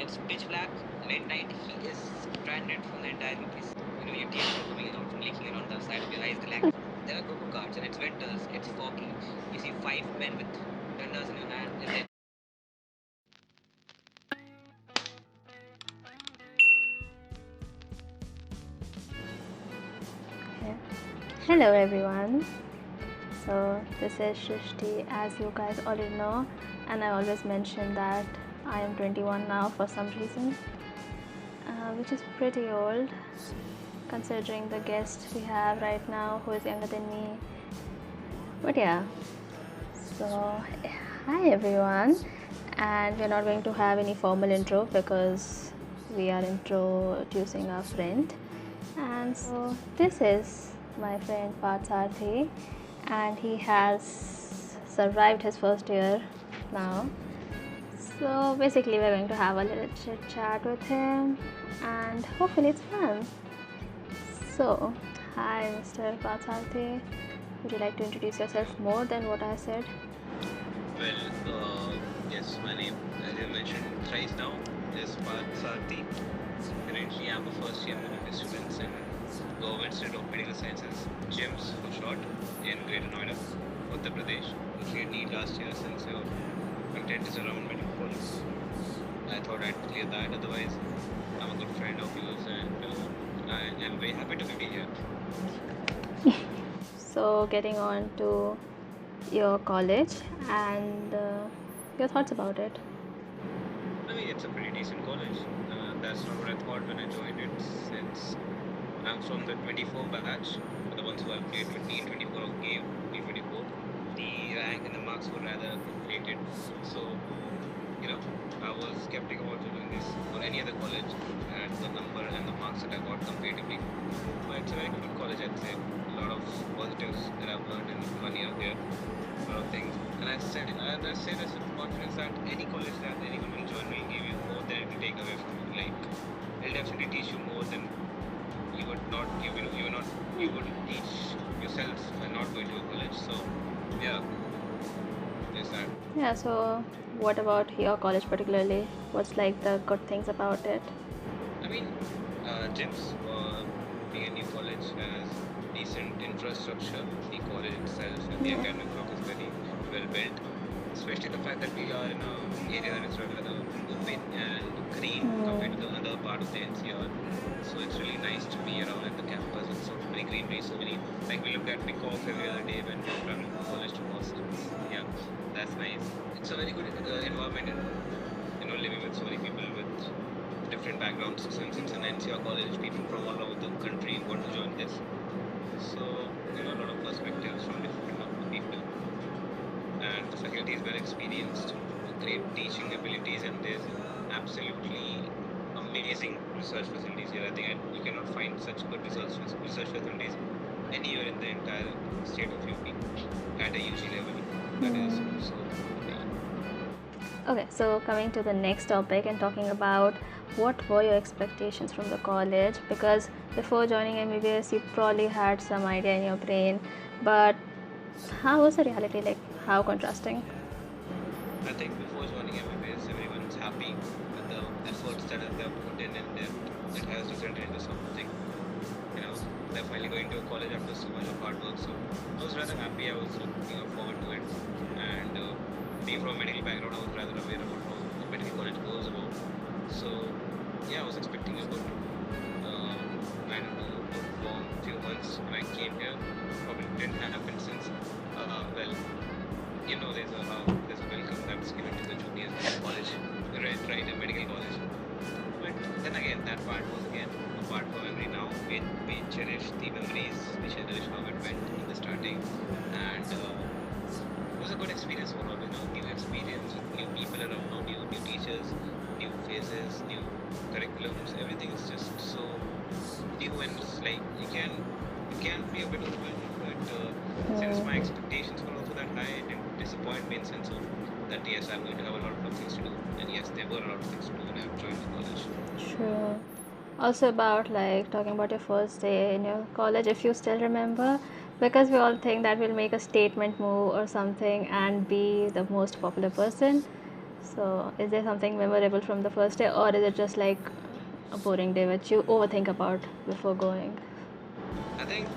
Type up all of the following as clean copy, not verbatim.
It's pitch black, midnight. He is stranded from the entire place. Your tears are coming out from leaking around the side of your eyes. There are go karts, and it's winters. It's foggy. You see five men with dandas in your hand. Hello everyone. So this is Shrishti, as you guys already know, and I always mention that I am 21 now for some reason, which is pretty old considering the guest we have right now who is younger than me. But yeah, so hi everyone, and we're not going to have any formal intro because we are introducing our friend. And so this is my friend Partharthi, and he has survived his first year now. So basically we're going to have a little chit chat with him and hopefully it's fun. So hi Mr. Partharthi, would you like to introduce yourself more than what I said? Well, yes, my name, as you mentioned thrice now, is Partharthi. Currently I'm a first year medical student in Government Institute of Medical Sciences, GIMS for short, in Greater Noida, Uttar Pradesh. I cleared NEET last year since your content is around medical college. I thought I'd clear that, otherwise I'm a good friend of yours and I am very happy to be here. So getting on to your college and your thoughts about it. I mean, it's a pretty decent college. That's not what I thought when I joined it, since I'm from the 24 batch, the ones who have played with me in 24 of game, T24. The rank and the marks were rather inflated. So, I was skeptical about doing this or any other college at the number and the marks that I got comparatively. But it's a very good college, I'd say. A lot of positives that I've learned in 1 year here. A lot of things. And I say this with confidence that any college that anyone will join will give you more than it will take away from you. Like, it'll definitely teach you more than you would not, you would teach yourself and not going to a college. So, yeah. Is that? Yeah, so what about your college particularly? What's like the good things about it? I mean, GIMS, being a new college, has decent infrastructure. The college itself and the academic block is very well built. Especially the fact that we are in an area that is rather open and green compared to the other part of the NCR. So it's really nice to be around at the campus with so many greenery, so many, like we looked at Peacock every other day when we were traveling from college to Hostel. Yeah, that's nice. It's a very good environment and, living with so many people with different backgrounds. Since it's an NCR college, people from all over the country want to join this. So, a lot of perspectives from different people. And the faculty is well experienced, great teaching abilities, and there's absolutely amazing research facilities here. I think you cannot find such good research facilities anywhere in the entire state of UP at a UG level. That is so. Okay, so coming to the next topic and talking about what were your expectations from the college, because before joining MBBS you probably had some idea in your brain, but how was the reality, like how contrasting? I think before joining MBBS everyone's happy with the efforts that they have put in depth. It has resulted into something. They're finally going to a college after so much of hard work, so I was rather happy. I was looking forward to it, and being from a medical background, I was rather aware about how the medical college goes about. So, yeah, I was expecting a good and long few months when I came here. Probably didn't happen since, well, there's a welcome that's given to the juniors in college, right, in medical college. But then again, that part was again a part of memory now. We cherish the memories, we cherish how it went in the starting, and it was a good experience overall. New experience with new people around, new teachers, new faces, new curriculums. Everything is just so new, and it's like you can be a bit overwhelmed. But since my expectations were also that high, it didn't disappoint me in sense of that yes, I'm going to have a lot of things to do, and yes, there were a lot of things to do when I joined the college. Sure. Also about like talking about your first day in your college, if you still remember, because we all think that we'll make a statement move or something and be the most popular person. So, is there something memorable from the first day, or is it just like a boring day which you overthink about before going? I think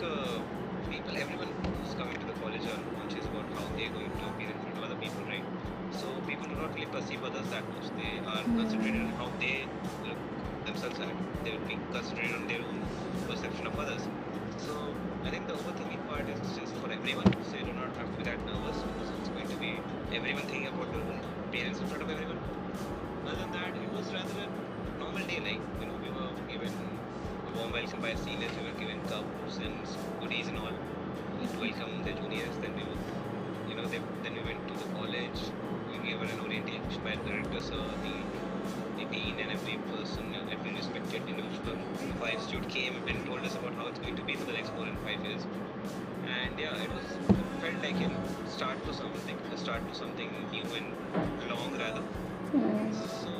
everyone who's coming to the college are conscious about how they're going to appear in front of other people, right? So people do not really perceive others that much. They are concentrated on how they look themselves at. They will be concentrated on their own perception of others. So I think the overthinking part is just for everyone. So you do not have to be that nervous because it's going to be everyone thinking about their own appearance in front of everyone. Other than that, it was rather a normal day. Like we were given warm welcome by seniors. We were given cups and goodies and all to welcome the juniors. Then we were, then we went to the college. We gave her an orientation by the director, sir, the dean, and every person, every respected individual. The institute came and told us about how it's going to be for the next 4 and 5 years. And yeah, it felt like a start to something new and long rather. So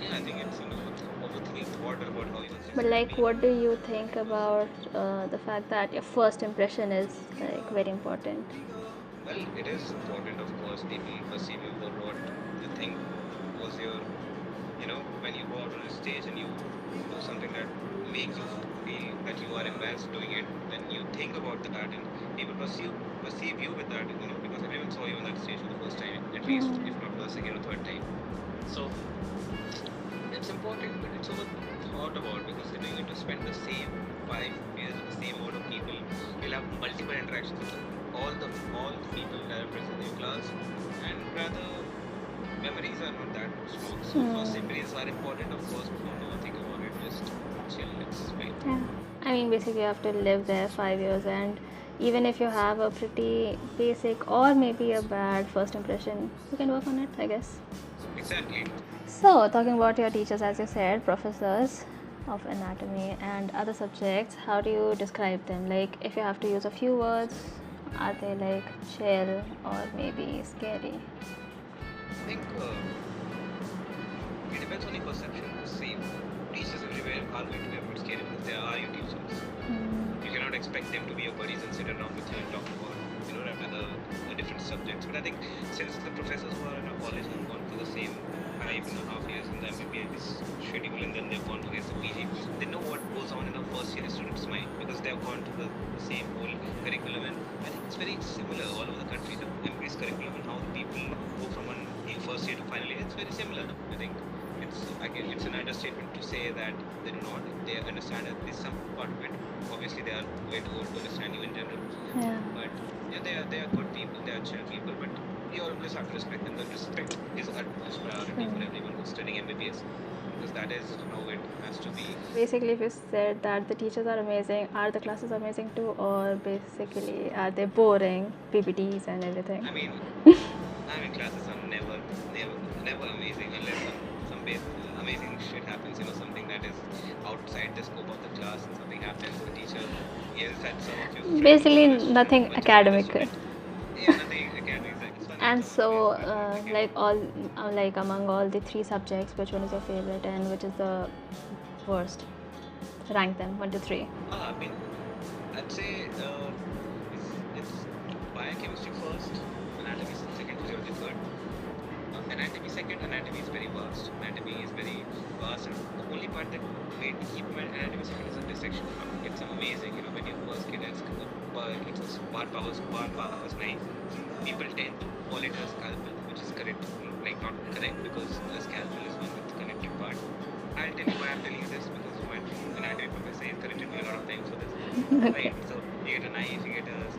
yeah, I think it's overthinking thought about how you. But like, what do you think about the fact that your first impression is like very important? Well, it is important, of course. People perceive you for what you think was your, when you go out on a stage and you do something that makes you feel that you are embarrassed doing it, then you think about that and people perceive you with that, because everyone saw you on that stage for the first time, at least, if not for the second or third time. So it's important, but it's overthought about because you're going to spend the same 5 years with the same amount of people. You'll have multiple interactions with all the people that are present in your class, and rather memories are not that strong. So first impressions are important, of course. Don't think about it. Just chill. It's fine. Yeah. I mean, basically, you have to live there 5 years, and even if you have a pretty basic or maybe a bad first impression, you can work on it, I guess. Exactly. So, talking about your teachers, as you said, professors of anatomy and other subjects, how do you describe them? Like, if you have to use a few words, are they like chill or maybe scary? I think it depends on your perception. Same teachers everywhere are going to be a bit scary because they are your teachers. You cannot expect them to be your buddies and sit around with you and talk about, rather different subjects. But I think since the professors who are in our college have gone through the same 5.5 years in the MBBS schedule and then they've gone against the PG, they know what goes on in a first year student's mind because they've gone through the same whole curriculum, and I think it's very similar all over the country. The MBBS curriculum and how the people go from first year to final year, it's very similar. I think it's an understatement to say that they do not. They understand at least some part of it. Obviously, they are way too old to understand you in general. Yeah. But yeah, they are good people. They are chill people. But you always have to respect them. The respect is utmost priority for everyone who's studying MBBS because that is how it has to be. Basically, if you said that the teachers are amazing, are the classes amazing too, or basically are they boring, PPTs and everything? I mean, classes are never amazing unless some amazing shit happens. Something that is outside the scope of the class, and something happens. The teacher yells at some of you. Basically, nothing academic. Yeah, nothing academic. And so, like among all the 3 subjects, which one is your favorite and which is the worst? Rank them 1 to 3. I mean, I'd say it's biochemistry first, anatomy second, physiology third. Anatomy second. Anatomy is very vast. Anatomy is very vast, and the only part that made me keep my anatomy second is the dissection. It's amazing, when you first get it's bar powers 9. People tend to call it a scalpel, which is correct, not correct because the scalpel is one with the connected part. I'll tell you why I'm telling you this because my anatomy professor has corrected me a lot of times for this. Right? So you get a knife, you get a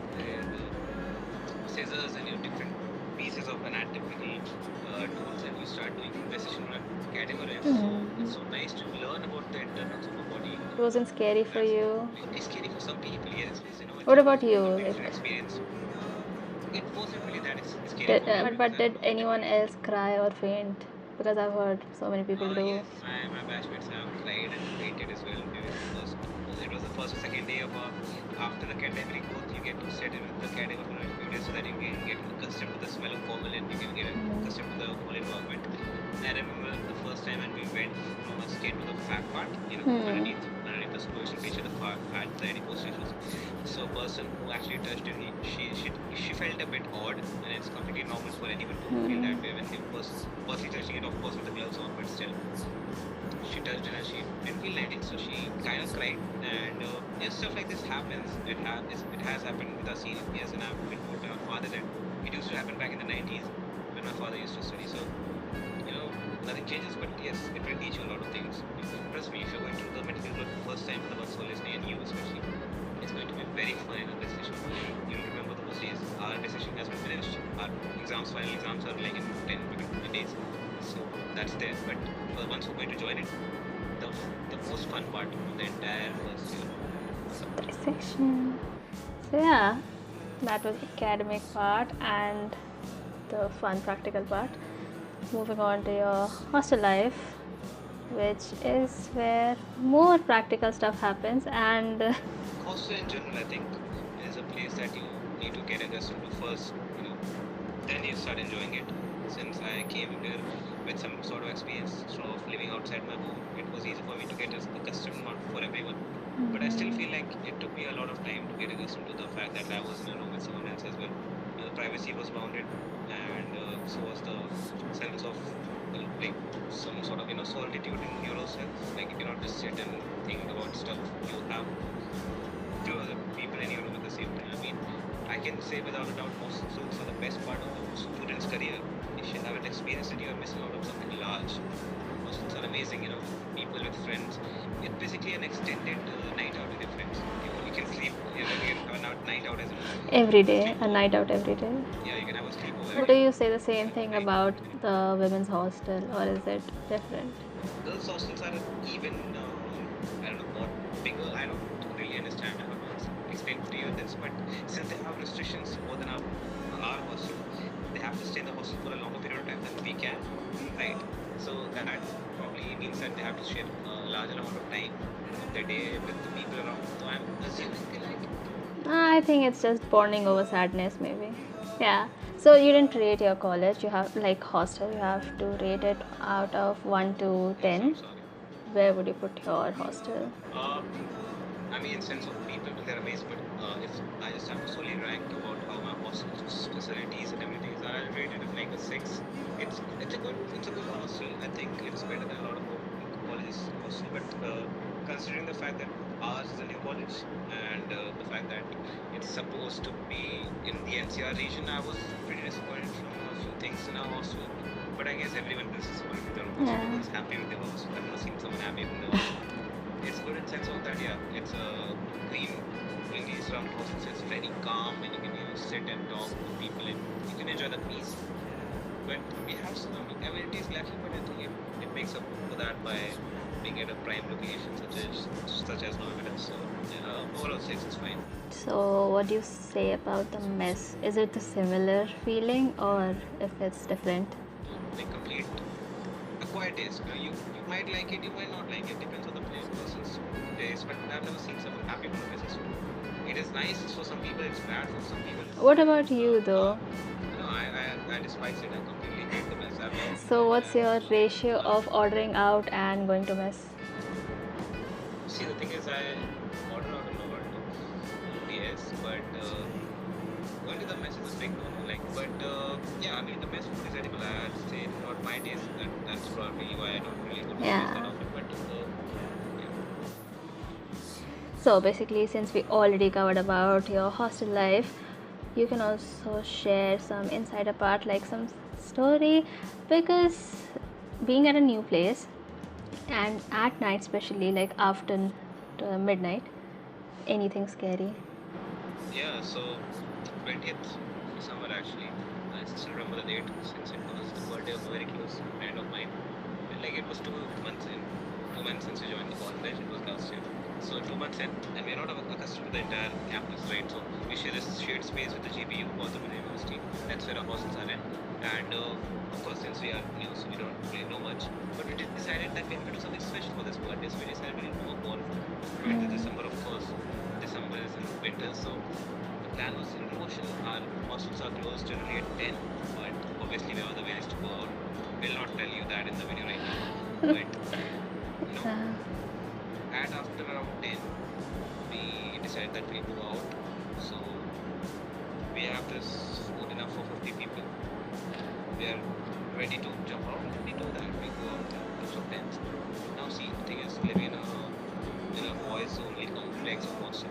scissors, and different pieces of anatomical tools, and you start doing precision categories. So it's so nice to learn about the internals of the body. It wasn't scary for you? It's scary for some people, yes. What about you? Experience. It wasn't really that scary. But did anyone else cry or faint? Because I've heard so many people do. Yes, my batchmates have cried and fainted as well. It was the first or second day of after the category growth. You get to set in the category for a few days so that you can get accustomed to the smell of formalin. You can get accustomed to the whole environment. I remember the first time when we went from a skate to the fat part, underneath the supervision feature, the fat, the adipose tissues. So a person who actually touched it, she felt a bit odd, and it's completely normal for anyone to feel that way and he was firstly touching it, of course, with the gloves on, but still, she touched it and she didn't feel anything, so she kind of cried. And stuff like this happens. It has happened with our seniors, and I've been told by my father that it used to happen back in the 90s when my father used to study. So, nothing changes, but yes, it will teach you a lot of things. Trust me, if you're going through the medical road for the first time for the first soul listening, and you especially, it's going to be very fun in a decision. You'll remember those days. Our decision has been finished. Our final exams are like in 10 to 15 days. So that's there. But for the ones who are going to join it, the most fun part of the entire first year. Dissection. So yeah, that was the academic part and the fun practical part. Moving on to your hostel life, which is where more practical stuff happens. And hostel in general, I think, is a place that you need to get accustomed to first, then you start enjoying it. Since I came here with some sort of experience of living outside my home, it was easy for me to get accustomed, not for everyone. But I still feel like it took me a lot of time to get accustomed to the fact that I was in a room with someone else as well. The privacy was bounded, and so was the sense of like some sort of solitude in yourself. Like you cannot just sit and think about stuff. You have two other people in your room at the same time. I mean, I can say without a doubt, hostels are the best part of a student's career. If you haven't experienced it, you are missing out on something large. Hostels are amazing, people with friends. It's basically an extended night out with your friends. You can sleep, you can have a night out as well. Every day, a night out every day. Yeah, you can have a sleepover. Do you say the same thing about the women's hostel, or is it different? Girls' hostels are even, I don't know, more bigger. I don't really understand how to explain to you this, but since they have restrictions more than our hostel, they have to stay in the hostel for a longer period of time than we can, right? So that probably means that they have to share a large amount of time of their day with the people around. So I'm assuming they like it. I think it's just bonding over sadness, maybe. Yeah. So you didn't rate your college. You have like hostel. You have to rate it out of 1 to 10. Yes, I'm sorry. Where would you put your hostel? I mean, in sense of people, they're amazing, but if I just have to solely rank about how my hostel's facilities and everything is, I'll rate it as like a 6. It's a good hostel. I think it's better than a lot of colleges hostel, but considering the fact that ours is a new college and the fact that it's supposed to be in the NCR region, I was pretty disappointed from a few things in our hostel. But I guess everyone is disappointed with their hostel. Yeah. Everyone's happy with their hostel. I've never seen someone happy with their hostel. It's good in sense of that, yeah. It's a greenly surrounded hostel, so it's very calm, and you can sit and talk to people, and you can enjoy the peace. But we have some amenities lacking, but I think it makes up for that by being at a prime location such as Noida. So overall 6 is fine. So what do you say about the mess? Is it the similar feeling, or if it's different? Like complete acquired taste. You might like it, you might not like it. Depends on the person's taste. But I've never seen someone happy with the mess. It is nice for some people. It's bad for some people. What about you, though? No, I despise it. I completely hate the mess. So what's your ratio of ordering out and going to mess? See, the thing is, I order out a lot of yes, but going to the mess is a big no. But yeah, I mean the mess food is edible. I'd say not my taste. That's probably why I don't really go to Yeah. that often. But yeah. So basically, since we already covered about your hostel life, you can also share some insider part, like some story, because being at a new place and at night, especially like after midnight, anything scary? Yeah, so 20th December actually. I still remember the date since it was the birthday of a very close friend of mine. Like it was 2 months since we joined the college. It was last year. So 2 months in, and we're not accustomed to the entire campus, right? So we share this shared space with the GPU, Boston University. That's where our hostels are in. And of course, since we are new, so we don't really know much. But we decided that we have to do something special for this birthday. So we decided we need to do a ball. With December, of course. December is in winter, so the plan was in motion. Our hostels are closed generally at 10, but obviously we have other ways to go out. We'll not tell you that in the video right now. But at after around 10, we decided that we'll go out. So we have this food enough for 50 people. We are ready to jump out. We do that. We go out there, groups of 10. Now see, the thing is, living in a voice-only complex of hostel,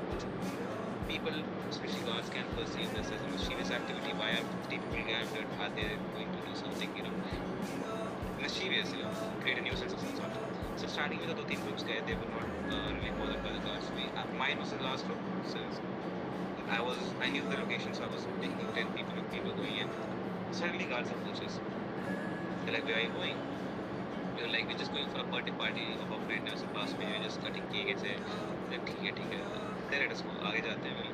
people, especially guards, can perceive this as a mischievous activity. Why are 50 people gathered? Are they going to do something, mischievous, create a nuisance of some sort? So starting with the 2-3 groups, guys, they were not really bothered by the guards. Mine was the last group, since I knew the location, so I was thinking 10 people going in. Suddenly guards approaches. They're like, where are you going? You're like, we're just going for a birthday party of our friend. So pass me, we're just cutting cake. It's ठीक है they let us go. आगे जाते हैं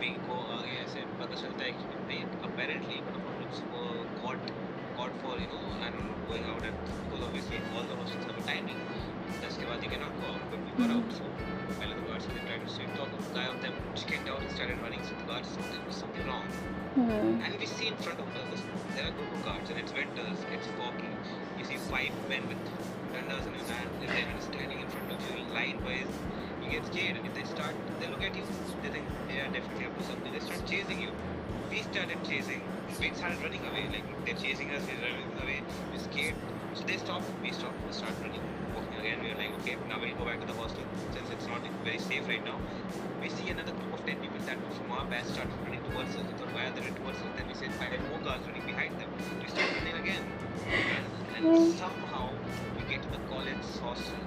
we go आगे ऐसे पता चलता है कि apparently one of our groups were caught for I don't know, going out, and because obviously all the hostels have a timing. 10 के बाद you cannot go out, but we were out. So while the guards were trying to stay talk, a guy of them chickened out and started running. So the guards thought there was something wrong. And we see in front of us, there are group of guards, and it's winters, it's foggy. You see 5 men with dunders in his hand, and they're standing in front of you, line-wise. You get scared, and if they look at you, they think they are definitely up to something. They start chasing you. We started chasing. We started running away. Like, they're chasing us, we're running away. We're scared. So they stopped. We stopped. We started running. Walking again. We were like, okay, now we'll go back to the hostel, since it's not very safe right now. We see another group of 10 people that were from our batch started running towards us. We thought, why are they running towards us? Then we said, 5 more guards running behind them. We started running again. And somehow we get to the college hostel.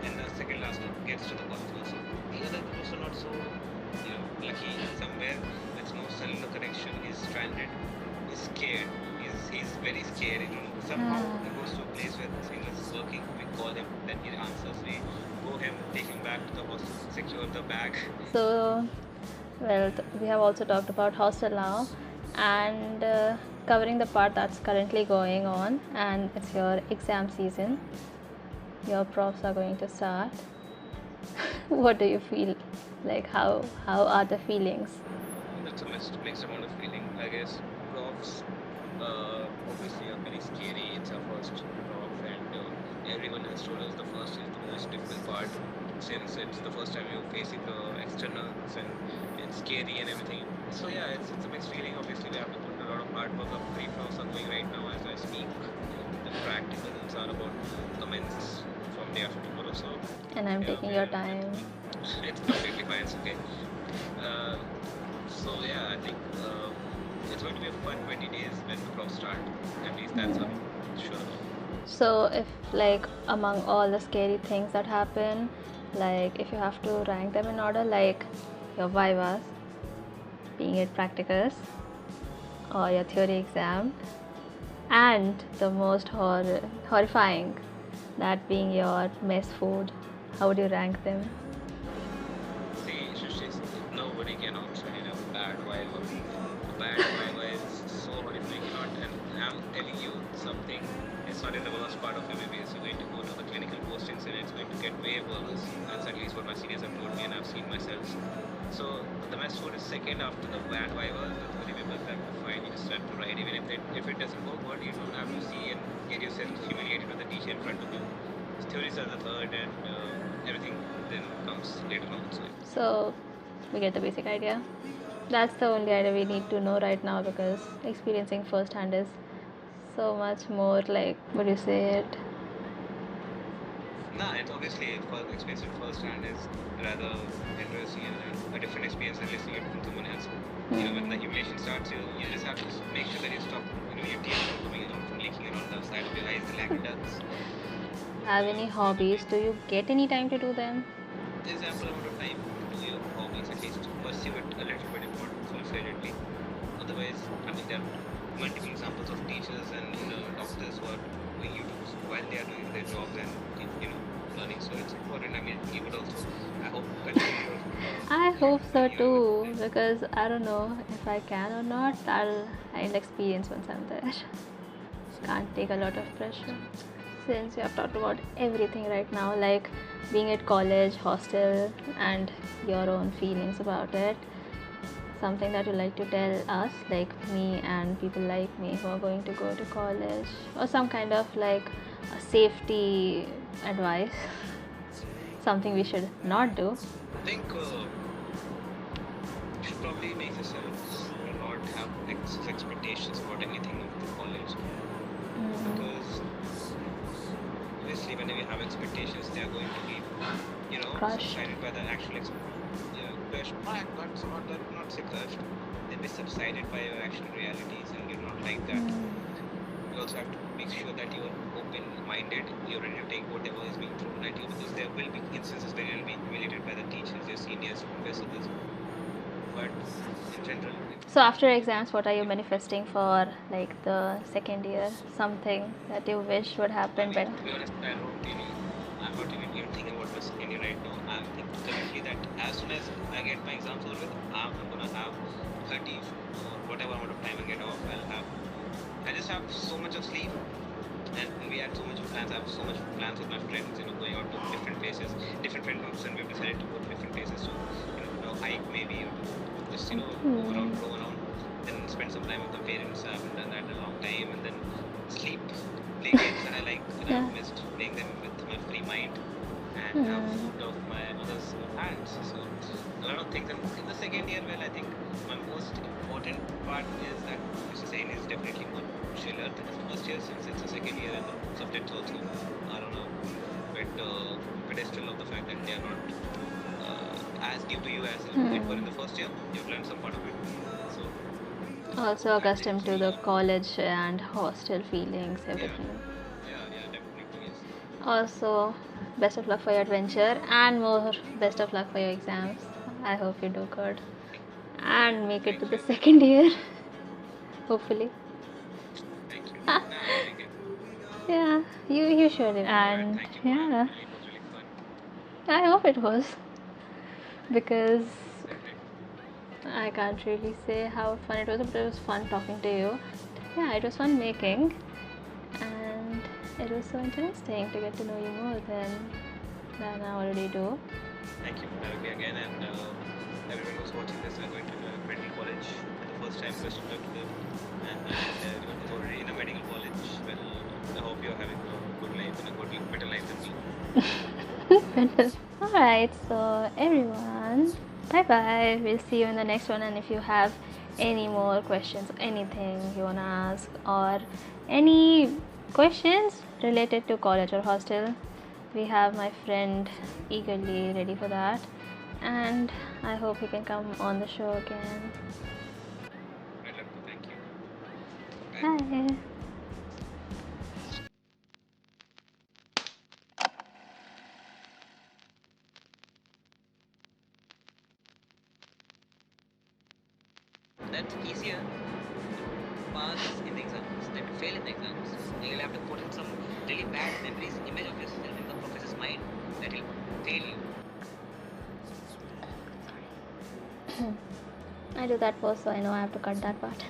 And the second last group gets to the college hostel. The other groups are not so lucky. Somewhere with no cellular connection, he's stranded, he's scared, he's very scared. Somehow he goes to a place where the signal is working. We call him, then he answers. We go him, take him back to the hostel, secure the bag. So, well, we have also talked about hostel now, and covering the part that's currently going on, and it's your exam season. Your profs are going to start. What do you feel? Like, how are the feelings? It's a mixed amount of feeling, I guess. Profs obviously are very scary. It's our first prof, and everyone has told us the first is the most difficult part, since it's the first time you're facing the externals and it's scary and everything. So yeah, it's a mixed feeling. Obviously we have to put a lot of hard work. Our pre-profs are going right now as I speak. The practicals are about to commence from day after tomorrow. So And I'm taking your time. it's completely fine. It's okay. So yeah, I think it's going to be a fun 20 days when the profs start. At least that's what I'm sure about. So, if like among all the scary things that happen, like if you have to rank them in order, like your vivas, being it practicals, or your theory exam, and the most horrifying, that being your mess food, how would you rank them? See, nobody can outside a bad vibe. A bad vibe is so horrifying, and I'm telling you something. It's not in the worst part of MBBS. You're going to go to the clinical postings, and it's going to get way worse. That's at least what my seniors have told me, and I've seen myself. So the mess food is second after the bad vibe. The theory papers have to find. You just have to write. Even if it doesn't go good, you don't have to see and get yourself humiliated with the teacher in front of you. Theories are the third, and everything then comes later on. So, we get the basic idea. That's the only idea we need to know right now, because experiencing firsthand is so much more, like, what do you say it? Nah, it's obviously experience it firsthand is rather interesting and a different experience than listening it from someone else. When the humiliation starts, you just have to make sure that you stop, your tears from coming out, from leaking around the side of your eyes like it does. Have any hobbies? Do you get any time to do them? There's ample amount of time to do your hobbies, at least pursue it a little bit, if not full-fledgedly. Otherwise, there are multiple examples of teachers and doctors who are doing YouTube while they are doing their jobs and learning. So it's important. You would also, I hope, continue. I hope so too, because I don't know if I can or not. I'll experience once I'm there. Can't take a lot of pressure. Since you have talked about everything right now, like being at college, hostel, and your own feelings about it, something that you like to tell us, like me and people like me who are going to go to college, or some kind of like a safety advice, something we should not do? I think you should probably make yourselves not have excess expectations about anything of the college. obviously whenever you have expectations, they are going to be, Crushed. subsided by the actual crushed. Not say crushed. They'll be subsided by your actual realities, and you're not like that. You also have to make sure that you're open-minded, you're ready to take whatever is being thrown at you, because there will be instances where you'll be humiliated by the teachers, your seniors, professors. But in general, So after exams, what are you manifesting for like the second year? Something that you wish would happen, but to be honest, I'm not even thinking about my second year right now. I'm thinking currently that as soon as I get my exams over with, I'm gonna have 30 or whatever amount of time I get off. I just have so much of sleep, and we had so much of plans. I have so much plans with my friends, going out to different places, different friend groups, and we've decided to go to different places to, hike maybe, or to just, go around, roam around, then spend some time with my parents. I haven't done that in a long time, and then sleep, play games that I like, and I've missed playing them with my free mind, and have food of my mother's hands. So a lot of things. And in the second year, well, I think my most important part is that Mr. Sain is definitely more chiller than the first year, since it's the second year, and the subjects also are on a bit pedestal of the fact that they are not as new to you as it were in the first year. You've learned some part of it. So also accustomed to the college and hostel feelings, everything. yeah, definitely yes. Also, best of luck for your adventure, and more best of luck for your exams. I hope you do good and make it to the second year, hopefully. Thank you. Nah, I'll make it. Yeah, you should. And Thank you. yeah, It was really fun. I hope it was, because Definitely. I can't really say how fun it was, but it was fun talking to you. Yeah, it was fun making, and it was so interesting to get to know you more than I already do. Thank you for having me again, and everyone who's watching this are going to medical college for the first time. Best of luck to them, and everyone who's already in a medical college, well, I hope you're having a good life and a better life than me. Alright, so everyone, bye bye. We'll see you in the next one. And if you have any more questions, anything you want to ask, or any questions related to college or hostel, we have my friend eagerly ready for that. And I hope he can come on the show again. I'd love to. Thank you. Bye. That's easier to pass in the exams than to fail in the exams. You'll have to put in some really bad memories, image of yourself in the professor's mind that will fail you. I do that first, so I know I have to cut that part.